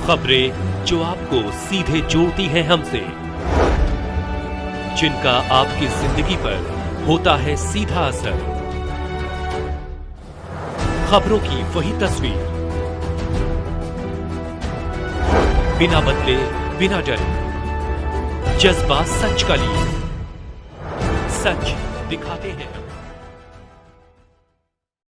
खबरें जो आपको सीधे जोड़ती हैं हमसे, जिनका आपकी जिंदगी पर होता है सीधा असर। खबरों की वही तस्वीर, बिना बदले बिना डरे, जज्बा सच का लिए, सच दिखाते हैं।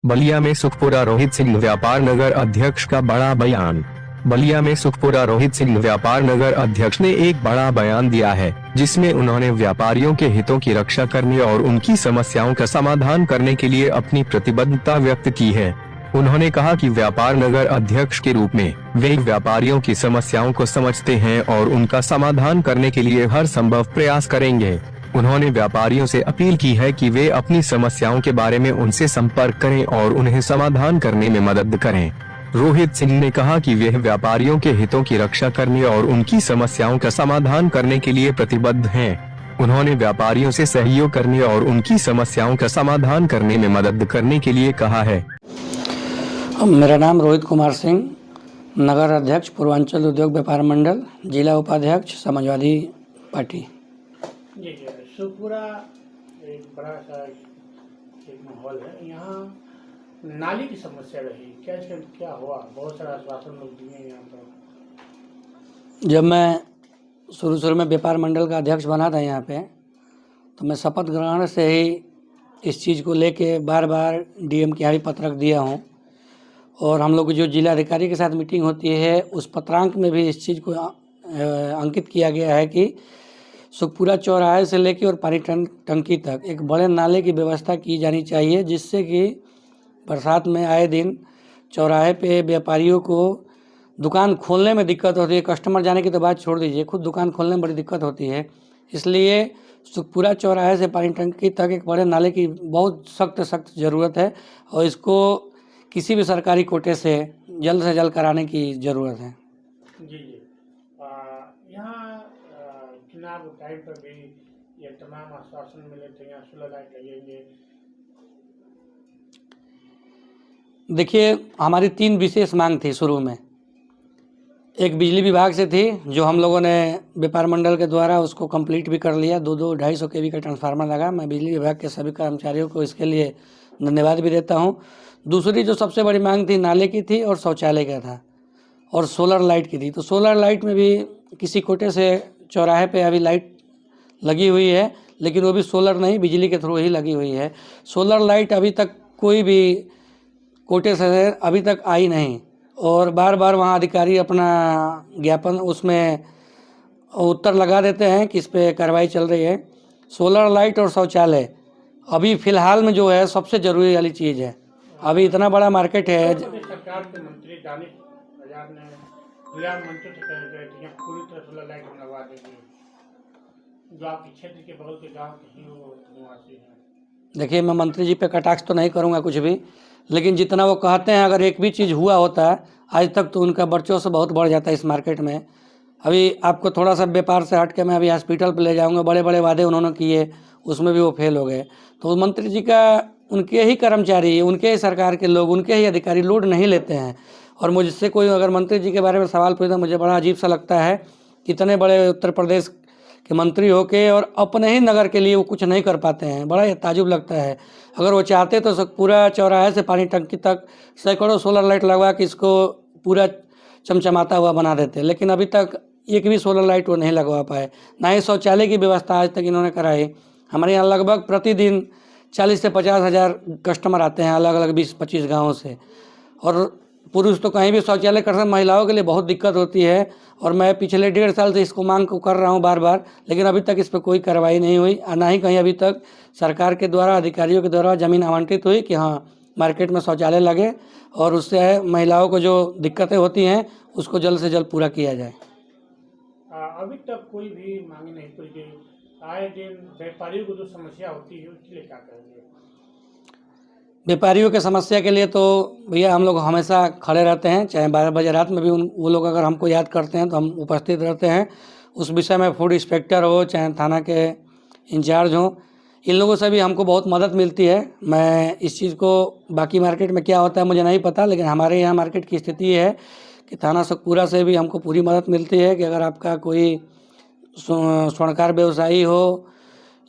बलिया में सुखपुरा रोहित सिंह व्यापार नगर अध्यक्ष का बड़ा बयान। बलिया में सुखपुरा रोहित सिंह व्यापार नगर अध्यक्ष ने एक बड़ा बयान दिया है, जिसमें उन्होंने व्यापारियों के हितों की रक्षा करने और उनकी समस्याओं का समाधान करने के लिए अपनी प्रतिबद्धता व्यक्त की है। उन्होंने कहा कि व्यापार नगर अध्यक्ष के रूप में वे व्यापारियों की समस्याओं को समझते हैं और उनका समाधान करने के लिए हर संभव प्रयास करेंगे। उन्होंने व्यापारियों से अपील की है कि वे अपनी समस्याओं के बारे में उनसे संपर्क करें और उन्हें समाधान करने में मदद करें। रोहित सिंह ने कहा कि वे व्यापारियों के हितों की रक्षा करने और उनकी समस्याओं का समाधान करने के लिए प्रतिबद्ध हैं। उन्होंने व्यापारियों से सहयोग करने और उनकी समस्याओं का समाधान करने में मदद करने के लिए कहा है। मेरा नाम रोहित कुमार सिंह, नगर अध्यक्ष पूर्वांचल उद्योग व्यापार मंडल, जिला उपाध्यक्ष समाजवादी पार्टी। जी जी, सुखपुरा एक बड़ा सा एक माहौल है। यहाँ नाली की समस्या रही, क्या हुआ? बहुत सारा आश्वासन लोग दिए यहाँ पर। जब मैं शुरू में व्यापार मंडल का अध्यक्ष बना था यहाँ पे, तो मैं शपथ ग्रहण से ही इस चीज़ को लेके बार बार डीएम के यहाँ भी पत्रक दिया हूँ, और हम लोग जो जिला अधिकारी के साथ मीटिंग होती है उस पत्रांक में भी इस चीज़ को अंकित किया गया है कि सुखपुरा चौराहे से लेके और पानी टंकी तक एक बड़े नाले की व्यवस्था की जानी चाहिए, जिससे कि बरसात में आए दिन चौराहे पे व्यापारियों को दुकान खोलने में दिक्कत होती है। कस्टमर जाने की तो बात छोड़ दीजिए, खुद दुकान खोलने में बड़ी दिक्कत होती है। इसलिए सुखपुरा चौराहे से पानी टंकी तक एक बड़े नाले की बहुत सख्त ज़रूरत है, और इसको किसी भी सरकारी कोटे से जल्द कराने की ज़रूरत है। जी जी, यहाँ चुनाव टाइम पर भी ये तमाम आश्वासन मिले थे, यहाँ 16 लाइट लगेंगे। देखिए, हमारी 3 विशेष मांग थी शुरू में। एक बिजली विभाग से थी, जो हम लोगों ने व्यापार मंडल के द्वारा उसको कंप्लीट भी कर लिया। 2-2-250 केवी का ट्रांसफार्मर लगा। मैं बिजली विभाग के सभी कर्मचारियों को इसके लिए धन्यवाद भी देता हूँ। दूसरी जो सबसे बड़ी मांग थी, नाले की थी और शौचालय का था, और सोलर लाइट की थी। तो सोलर लाइट में भी किसी कोटे से चौराहे पे अभी लाइट लगी हुई है, लेकिन वो भी सोलर नहीं, बिजली के थ्रू ही लगी हुई है। सोलर लाइट अभी तक कोई भी कोटे से अभी तक आई नहीं, और बार बार वहाँ अधिकारी अपना ज्ञापन उसमें उत्तर लगा देते हैं कि इस पर कार्रवाई चल रही है। सोलर लाइट और शौचालय अभी फ़िलहाल में जो है सबसे ज़रूरी वाली चीज़ है। अभी इतना बड़ा मार्केट है। सरकार के मंत्री दानिश आजाद ने जिला मंत्री से कह गए कि पूरी तरह सोलर लाइट हम लगवा देंगे, जो आपके क्षेत्र के बगल के गाँव के ही वो निवासी हैं। देखिए, मैं मंत्री जी पे कटाक्ष तो नहीं करूँगा कुछ भी, लेकिन जितना वो कहते हैं, अगर एक भी चीज़ हुआ होता है आज तक, तो उनका वर्चस्व बहुत बढ़ जाता है इस मार्केट में। अभी आपको थोड़ा सा व्यापार से हट के मैं अभी हॉस्पिटल पे ले जाऊंगा। बड़े बड़े वादे उन्होंने किए, उसमें भी वो फेल हो गए। तो मंत्री जी का, उनके ही कर्मचारी, उनके ही सरकार के लोग, उनके ही अधिकारी लोड नहीं लेते हैं। और मुझसे कोई अगर मंत्री जी के बारे में सवाल पूछे तो मुझे बड़ा अजीब सा लगता है कि इतने बड़े उत्तर प्रदेश के मंत्री होके और अपने ही नगर के लिए वो कुछ नहीं कर पाते हैं। बड़ा ताजुब लगता है। अगर वो चाहते तो पूरा चौराहे से पानी टंकी तक सैकड़ों सोलर लाइट लगवा के इसको पूरा चमचमाता हुआ बना देते, लेकिन अभी तक एक भी सोलर लाइट वो नहीं लगवा पाए। ना ही शौचालय की व्यवस्था आज तक इन्होंने कराई। हमारे यहाँ लगभग प्रतिदिन 40 से 50 हज़ार कस्टमर आते हैं अलग अलग 20-25 गाँवों से, और पुरुष तो कहीं भी शौचालय कर सकते, महिलाओं के लिए बहुत दिक्कत होती है। और मैं पिछले 1.5 साल से इसको मांग को कर रहा हूँ बार बार, लेकिन अभी तक इस पर कोई कार्रवाई नहीं हुई, और ना ही कहीं अभी तक सरकार के द्वारा, अधिकारियों के द्वारा ज़मीन आवंटित हुई कि हाँ मार्केट में शौचालय लगे, और उससे महिलाओं को जो दिक्कतें होती हैं उसको जल्द से जल्द पूरा किया जाए। अभी तक कोई भी मांग नहीं पूरी गई। आए दिन व्यापारियों को जो समस्या होती है उसके लिए क्या करेंगे? व्यापारियों के समस्या के लिए तो भैया हम लोग हमेशा खड़े रहते हैं, चाहे 12 बजे रात में भी वो लोग अगर हमको याद करते हैं तो हम उपस्थित रहते हैं। उस विषय में फूड इंस्पेक्टर हो, चाहे थाना के इंचार्ज हो, इन लोगों से भी हमको बहुत मदद मिलती है। मैं इस चीज़ को, बाकी मार्केट में क्या होता है मुझे नहीं पता, लेकिन हमारे यहाँ मार्केट की स्थिति है कि थाना सुखपुरा से भी हमको पूरी मदद मिलती है कि अगर आपका कोई स्वर्णकार व्यवसायी हो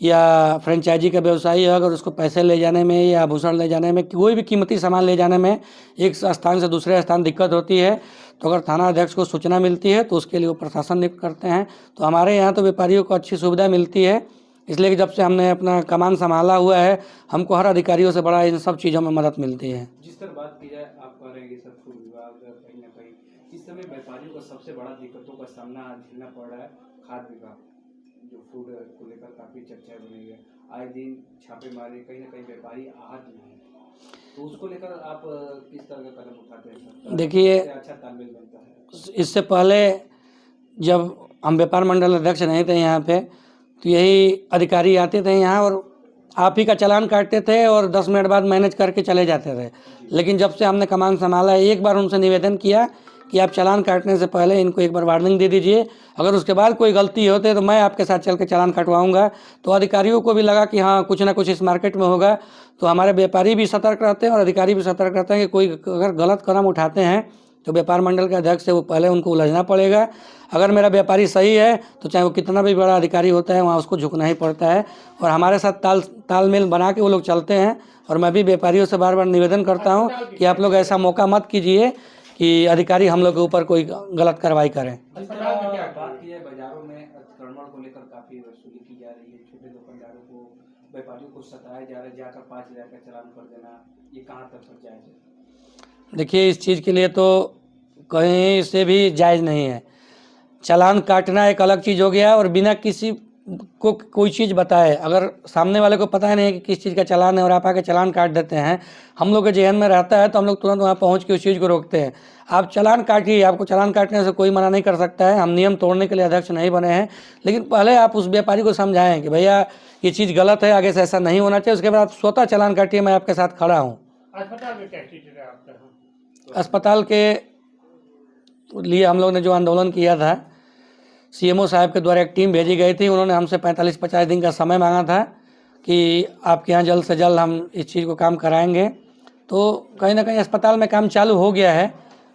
या फ्रेंचाइजी का व्यवसायी हो, अगर उसको पैसे ले जाने में या आभूषण ले जाने में, कोई भी कीमती सामान ले जाने में एक स्थान से दूसरे स्थान दिक्कत होती है, तो अगर थाना अध्यक्ष को सूचना मिलती है तो उसके लिए वो प्रशासन नियुक्त करते हैं। तो हमारे यहाँ तो व्यापारियों को अच्छी सुविधा मिलती है, इसलिए कि जब से हमने अपना कमान संभाला हुआ है हमको हर अधिकारियों से बड़ा इन सब चीज़ों में मदद मिलती है। जिस तरह बात की जाए, आप कह रहे हैं कि सब फूड विभाग कहीं ना कहीं इस समय व्यापारियों को सबसे बड़ा दिक्कतों का सामना झेलना पड़ रहा है। खाद्य विभाग जो फूड को लेकर काफ़ी चर्चा बनी है, आए दिन छापेमारी, कहीं ना कहीं व्यापारी आहत भी हैं, तो उसको लेकर आप किस तरह का कदम उठाते हैं? देखिए, अच्छा तालमेल बनता है। इससे पहले जब हम व्यापार मंडल अध्यक्ष नहीं थे यहाँ पे, तो यही अधिकारी आते थे यहाँ और आप ही का चालान काटते थे और 10 मिनट बाद मैनेज करके चले जाते थे। लेकिन जब से हमने कमान संभाला है, एक बार उनसे निवेदन किया कि आप चालान काटने से पहले इनको एक बार वार्निंग दे दीजिए, अगर उसके बाद कोई गलती होते तो मैं आपके साथ चल के चालान कटवाऊंगा। तो अधिकारियों को भी लगा कि हाँ कुछ ना कुछ इस मार्केट में होगा, तो हमारे व्यापारी भी सतर्क रहते हैं और अधिकारी भी सतर्क रहते हैं कि कोई अगर गलत कदम उठाते हैं तो व्यापार मंडल के अध्यक्ष से वो पहले उनको उलझना पड़ेगा। अगर मेरा व्यापारी सही है तो चाहे वो कितना भी बड़ा अधिकारी होता है वहाँ उसको झुकना ही पड़ता है, और हमारे साथ तालमेल बना के वो लोग चलते हैं। और मैं भी व्यापारियों से बार बार निवेदन करता हूँ कि आप लोग ऐसा मौका मत कीजिए कि अधिकारी हम लोग के ऊपर कोई गलत कार्रवाई करें। जिस तरह बात की है, बाजारों में अतिक्रमण को लेकर काफ़ी वसूली की जा रही है, छोटे दुकानदारों को, व्यापारियों को सताया जा रहा है, जाकर 5,000 का चालान कर देना, ये कहाँ तक जायज़ है? देखिए, इस चीज़ के लिए तो कहीं से भी जायज़ नहीं है। चालान काटना एक अलग चीज़ हो गया और बिना किसी को कोई चीज़ बताए, अगर सामने वाले को पता ही नहीं है कि किस चीज़ का चालान है और आप आके चालान काट देते हैं, हम लोग के जेहन में रहता है तो हम लोग तुरंत वहाँ पहुँच के उस चीज़ को रोकते हैं। आप चालान काटिए, आपको चालान काटने से कोई मना नहीं कर सकता है, हम नियम तोड़ने के लिए अध्यक्ष नहीं बने हैं, लेकिन पहले आप उस व्यापारी को समझाएं कि भैया ये चीज़ गलत है, आगे से ऐसा नहीं होना चाहिए। उसके बाद आप स्वतः चालान काटिए, मैं आपके साथ खड़ा हूँ। अस्पताल में क्या चीज़ है आपका? अस्पताल के लिए हम लोग ने जो आंदोलन किया था, सीएमओ साहब के द्वारा एक टीम भेजी गई थी, उन्होंने हमसे 45-50 दिन का समय मांगा था कि आपके यहाँ जल्द से जल्द हम इस चीज़ को काम कराएंगे। तो कहीं ना कहीं अस्पताल में काम चालू हो गया है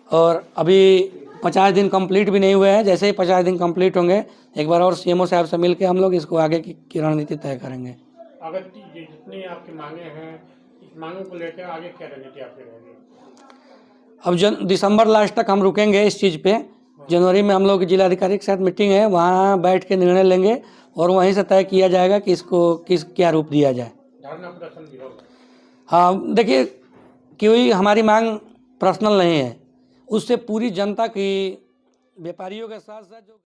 और अभी 50 दिन कंप्लीट भी नहीं हुए हैं। जैसे ही 50 दिन कंप्लीट होंगे, एक बार और सीएमओ साहब से मिलकर हम लोग इसको आगे की रणनीति तय करेंगे। अगर जितनी आपकी मांगे हैं, इस मांगों को लेकर आगे क्या रणनीति आपकी रहेगी? अब दिसंबर लास्ट तक हम रुकेंगे इस चीज़ पे। जनवरी में हम लोग जिलाधिकारी के साथ मीटिंग है, वहाँ बैठ के निर्णय लेंगे और वहीं से तय किया जाएगा कि इसको क्या रूप दिया जाए। धरना प्रदर्शन भी होगा? हाँ, देखिए, कोई हमारी मांग पर्सनल नहीं है, उससे पूरी जनता की, व्यापारियों के साथ साथ जो